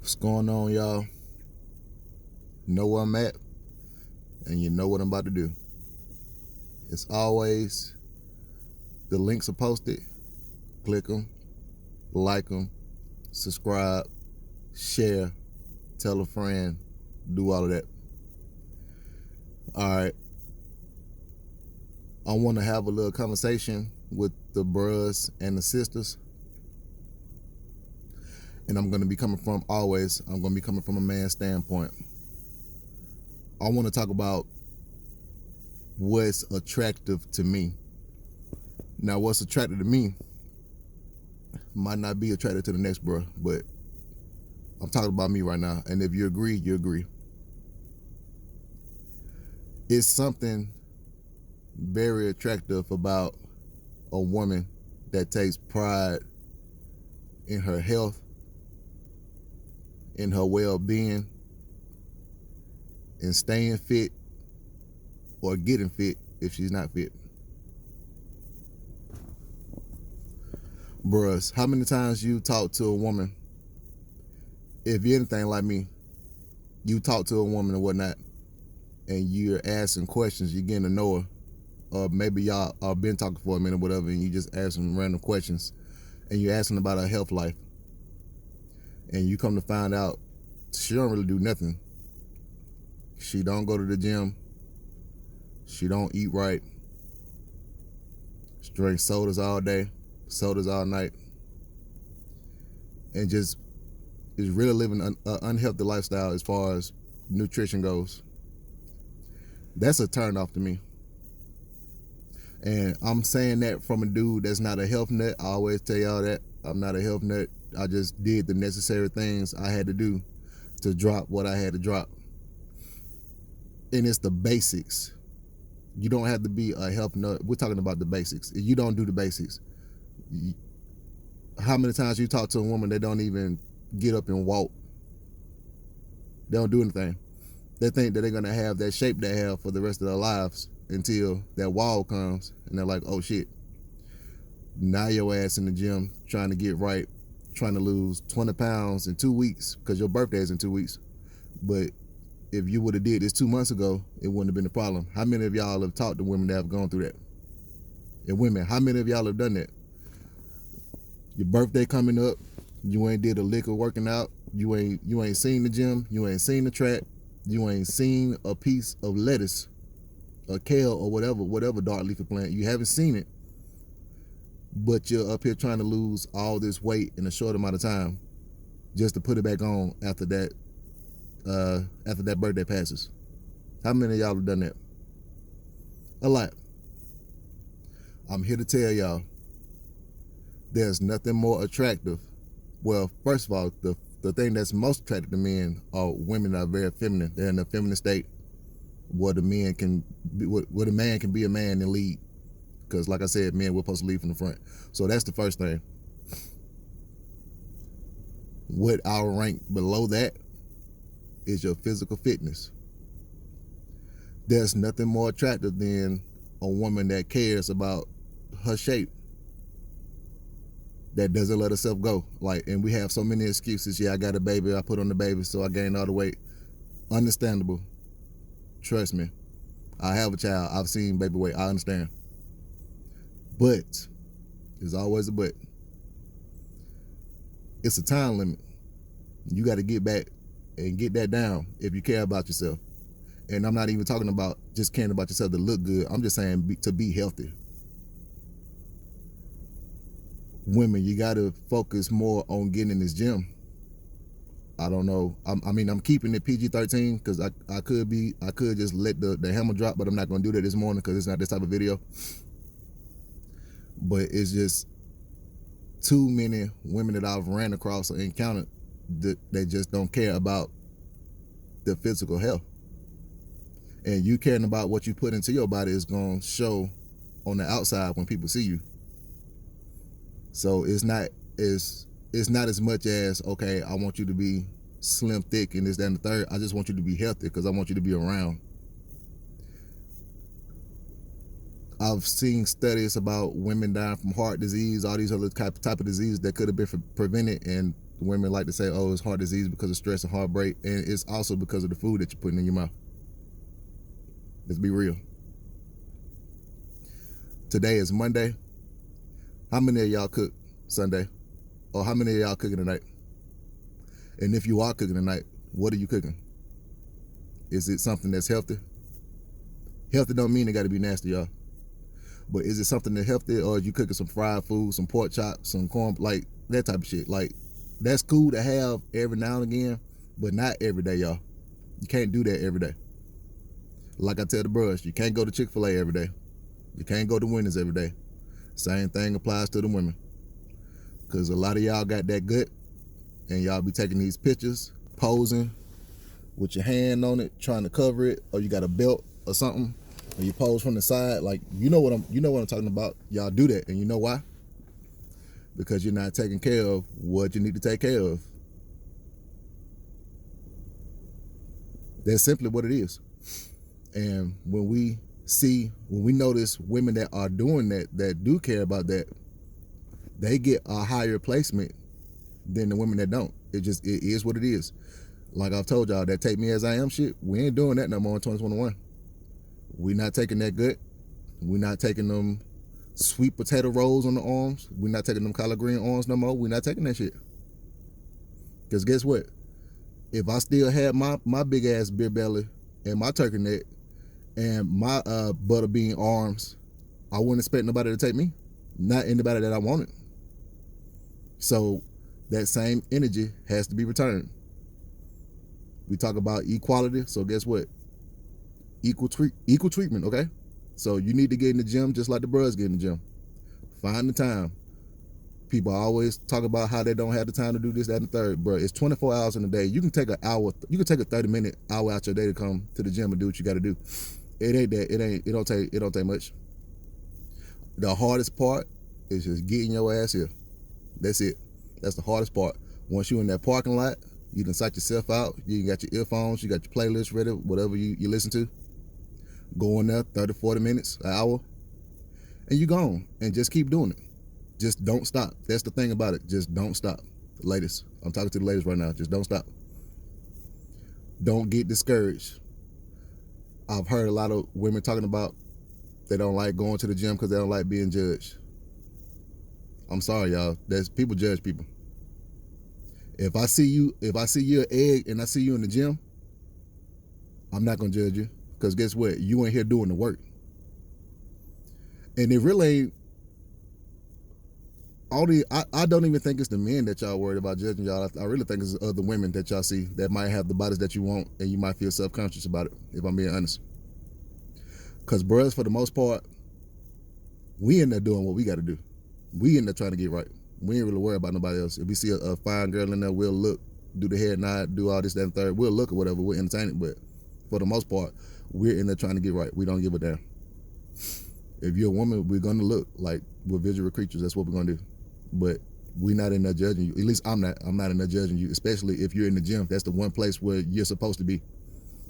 What's going on, y'all? Know where I'm at, and you know what I'm about to do. As always, the links are posted. Click them, like them, subscribe, share, tell a friend, do all of that. All right. I want to have a little conversation with the bros and the sisters. And I'm going to be coming from a man's standpoint. I want to talk about what's attractive to me. Now, what's attractive to me might not be attractive to the next bro, but I'm talking about me right now. And if you agree, you agree. It's something very attractive about a woman that takes pride in her health, in her well-being, in staying fit or getting fit if she's not fit. Bruh, how many times you talk to a woman, if you're anything like me, you talk to a woman or whatnot, and you're asking questions, you're getting to know her, or maybe y'all have been talking for a minute or whatever, and you just ask some random questions, and you're asking about her health life, and you come to find out she don't really do nothing. She don't go to the gym. She don't eat right. She drinks sodas all day, sodas all night, and just is really living an unhealthy lifestyle as far as nutrition goes. That's a turn off to me. And I'm saying that from a dude that's not a health nut. I always tell y'all that I'm not a health nut. I just did the necessary things I had to do to drop what I had to drop. And it's the basics. You don't have to be a health nut. We're talking about the basics. If you don't do the basics, how many times you talk to a woman that don't even get up and walk? They don't do anything. They think that they're gonna have that shape they have for the rest of their lives until that wall comes, and they're like, "Oh shit!" Now your ass in the gym trying to get right, trying to lose 20 pounds in 2 weeks because your birthday is in 2 weeks. But if you would have did this 2 months ago, it wouldn't have been a problem. How many of y'all have talked to women that have gone through that? And women, how many of y'all have done that? Your birthday coming up, you ain't did a lick of working out, you ain't seen the gym, you ain't seen the track, you ain't seen a piece of lettuce, or kale, or whatever dark leafy plant. You haven't seen it, but you're up here trying to lose all this weight in a short amount of time, just to put it back on after that birthday passes. How many of y'all have done that? A lot. I'm here to tell y'all, there's nothing more attractive. Well, first of all, the thing that's most attractive to men are women that are very feminine. They're in a feminine state where the man can be a man and lead. Because like I said, men, we're supposed to lead from the front. So that's the first thing. What I'll rank below that is your physical fitness. There's nothing more attractive than a woman that cares about her shape, that doesn't let herself go. Like, and we have so many excuses. Yeah, I got a baby, I put on the baby, so I gained all the weight. Understandable. Trust me. I have a child. I've seen baby weight. I understand. But, there's always a but. It's a time limit. You got to get back and get that down if you care about yourself. And I'm not even talking about just caring about yourself to look good. I'm just saying to be healthy. Women, you got to focus more on getting in this gym. I don't know. I'm keeping it PG-13 because I could just let the hammer drop, but I'm not going to do that this morning because it's not this type of video. But it's just too many women that I've ran across or encountered that just don't care about their physical health. And you caring about what you put into your body is going to show on the outside when people see you. So it's not as much as, okay, I want you to be slim, thick, and this, that, and the third. I just want you to be healthy because I want you to be around. I've seen studies about women dying from heart disease, all these other type of diseases that could have been prevented, and The women like to say, oh, it's heart disease because of stress and heartbreak, and it's also because of the food that you're putting in your mouth. Let's be real. Today is Monday. How many of y'all cook Sunday? Or how many of y'all cooking tonight? And if you are cooking tonight, what are you cooking? Is it something that's healthy? Healthy don't mean it got to be nasty, y'all. But is it something that's healthy, or are you cooking some fried food, some pork chops, some corn, like that type of shit? Like, that's cool to have every now and again, but not every day, y'all. You can't do that every day. Like I tell the bros, you can't go to Chick-fil-A every day. You can't go to Wendy's every day. Same thing applies to the women. Because a lot of y'all got that gut, and y'all be taking these pictures, posing with your hand on it, trying to cover it, or you got a belt or something, or you pose from the side. Like, you know what I'm talking about. Y'all do that, and you know why? Because you're not taking care of what you need to take care of. That's simply what it is. And when we notice women that are doing that do care about that, they get a higher placement than the women that don't. It is what it is. Like I've told y'all, that take me as I am shit, we ain't doing that no more in 2021. We're not taking that gut. We're not taking them sweet potato rolls on the arms. We're not taking them collard green arms no more. We're not taking that shit. Because guess what? If I still had my big ass beer belly and my turkey neck and my butterbean arms, I wouldn't expect nobody to take me. Not anybody that I wanted. So that same energy has to be returned. We talk about equality, so guess what? Equal treatment, okay? So you need to get in the gym just like the bros get in the gym. Find the time. People always talk about how they don't have the time to do this, that, and the third. Bro, it's 24 hours in a day. You can take an hour, you can take a 30-minute hour out your day to come to the gym and do what you got to do. It don't take much. The hardest part is just getting your ass here. That's it. That's the hardest part. Once you're in that parking lot, you can psych yourself out. You got your earphones, you got your playlist ready, whatever you listen to. Go in there 30, 40 minutes, an hour, and you gone. And just keep doing it. Just don't stop. That's the thing about it. Just don't stop. Ladies, I'm talking to the ladies right now. Just don't stop. Don't get discouraged. I've heard a lot of women talking about they don't like going to the gym because they don't like being judged. I'm sorry, y'all. People judge people. If I see you an egg and I see you in the gym, I'm not gonna judge you. Because guess what? You ain't here doing the work. And it really ain't I don't even think it's the men that y'all worried about judging y'all. I really think it's other women that y'all see that might have the bodies that you want, and you might feel self-conscious about it, if I'm being honest. Because bros, for the most part, we in there doing what we got to do. We in there trying to get right. We ain't really worried about nobody else. If we see a fine girl in there, we'll look, do the head nod, do all this, that, and third. We'll look or whatever. We're entertaining, but for the most part, we're in there trying to get right. We don't give a damn. If you're a woman, we're gonna look like we're visual creatures. That's what we're gonna do. But we're not in there judging you. At least I'm not in there judging you, especially if you're in the gym. That's the one place where you're supposed to be.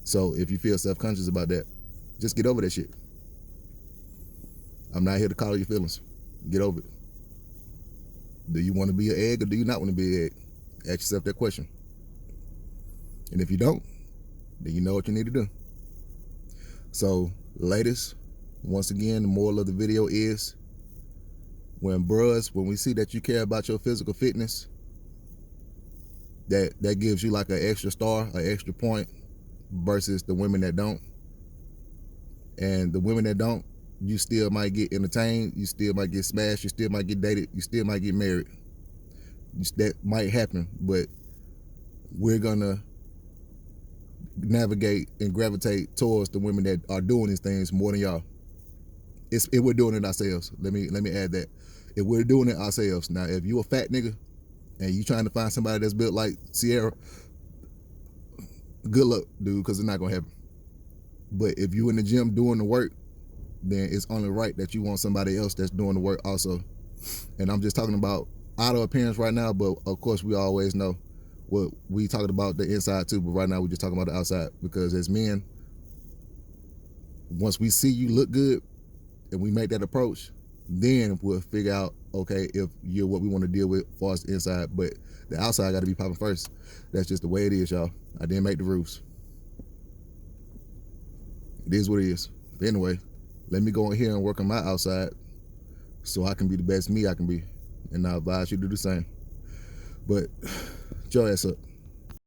So if you feel self-conscious about that, just get over that shit. I'm not here to call your feelings. Get over it. Do you want to be an egg or do you not want to be an egg? Ask yourself that question. And if you don't, then you know what you need to do. So, ladies, once again, the moral of the video is when we see that you care about your physical fitness, that gives you like an extra star, an extra point versus the women that don't. And the women that don't, you still might get entertained, you still might get smashed, you still might get dated, you still might get married. That might happen, but we're gonna navigate and gravitate towards the women that are doing these things more than y'all. If we're doing it ourselves. Let me add that. If we're doing it ourselves. Now, if you a fat nigga and you trying to find somebody that's built like Sierra, good luck, dude, because it's not gonna happen. But if you in the gym doing the work, then it's only right that you want somebody else that's doing the work also. And I'm just talking about outer appearance right now, but of course we always know what we talking about the inside too, but right now we're just talking about the outside, because as men, once we see you look good and we make that approach, then we'll figure out okay, if you're what we want to deal with as far as the inside, but the outside got to be popping first. That's just the way it is, y'all. I didn't make the rules. It is what it is. But anyway, let me go in here and work on my outside so I can be the best me I can be. And I advise you to do the same. But, your ass up.